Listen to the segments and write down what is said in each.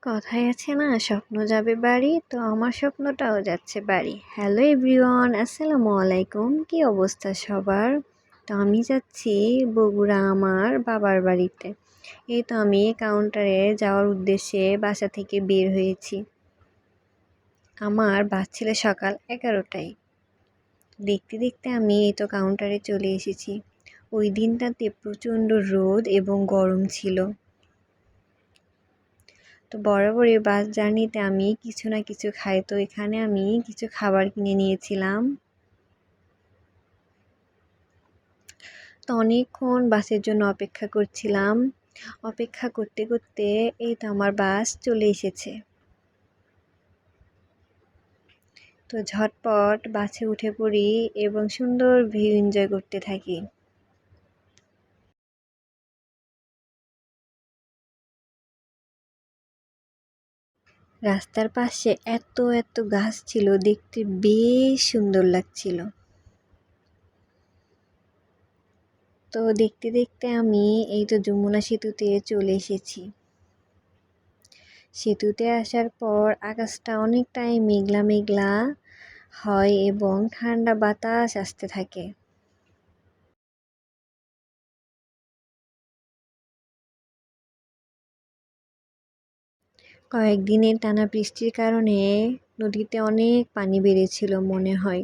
কথায় আছে না, স্বপ্ন যাবে বাড়ি, তো আমার স্বপ্নটাও যাচ্ছে বাড়ি। হ্যালো এভরিওয়ান, আসসালামু আলাইকুম। কি অবস্থা সবার? তো আমি যাচ্ছি বগুড়া আমার বাবার বাড়িতে। এই তো আমি কাউন্টারে যাওয়ার উদ্দেশ্যে বাসা থেকে বের হয়েছি। আমার বাস ছিল সকাল 11টায়। দেখতে দেখতে আমি এই তো কাউন্টারে চলে এসেছি। ওই দিনটাতে প্রচণ্ড রোদ এবং গরম ছিল। তো বরাবরই বাস জার্নিতে আমি কিছু না কিছু খাই, তো এখানে আমি কিছু খাবার কিনে নিয়েছিলাম। তো অনেকক্ষণ বাসের জন্য অপেক্ষা করছিলাম। অপেক্ষা করতে করতে এই তো আমার বাস চলে এসেছে। তো ঝটপট বাসে উঠে পড়ি এবং সুন্দর ভিউ এনজয় করতে থাকি। রাস্তার পাশে এত এত গাছ ছিল, দেখতে বেশ সুন্দর লাগছিল। তো দেখতে দেখতে আমি এই তো যমুনা সেতুতে চলে এসেছি। সেতুতে আসার পর আকাশটা অনেকটাই মেঘলা মেঘলা হয় এবং ঠান্ডা বাতাস আসতে থাকে। কয়েকদিনের টানা বৃষ্টির কারণে নদীতে অনেক পানি বেড়েছিল মনে হয়।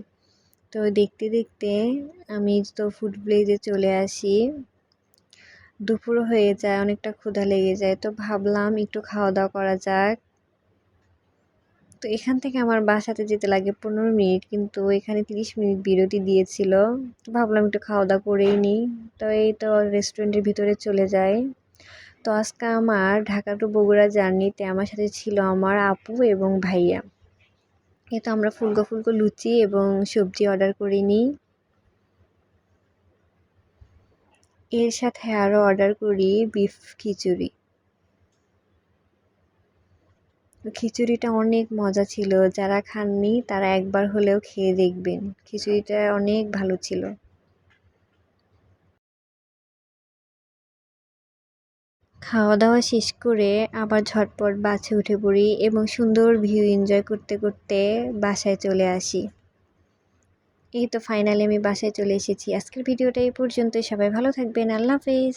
তো দেখতে দেখতে আমি তো ফুড ভিলেজে চলে আসি। দুপুর হয়ে যায়, অনেকটা ক্ষুধা লেগে যায়, তো ভাবলাম একটু খাওয়া দাওয়া করা যাক। তো এখান থেকে আমার বাসাতে যেতে লাগে 15 মিনিট, কিন্তু এখানে 30 মিনিট বিরতি দিয়েছিল। তো ভাবলাম একটু খাওয়া দাওয়া করেই নিই। তো এই তো রেস্টুরেন্টের ভিতরে চলে যাই। তো আজকে আমার ঢাকা টু বগুড়া জার্নিতে আমার সাথে ছিল আমার আপু এবং ভাইয়া। এই তো আমরা ফুলকো ফুলকো লুচি এবং সবজি অর্ডার করে নিই। এর সাথে আরও অর্ডার করি বিফ খিচুড়ি। খিচুড়িটা অনেক মজা ছিল, যারা খাননি তারা একবার হলেও খেয়ে দেখবেন, খিচুড়িটা অনেক ভালো ছিল। খাওয়া দাওয়া শেষ করে আবার ঝটপট বাসে উঠে পড়ি এবং সুন্দর ভিউ এনজয় করতে করতে বাসায় চলে আসি। এই তো ফাইনালি আমি বাসায় চলে এসেছি। আজকের ভিডিওটা এই পর্যন্তই। সবাই ভালো থাকবেন। আল্লাহ হাফেজ।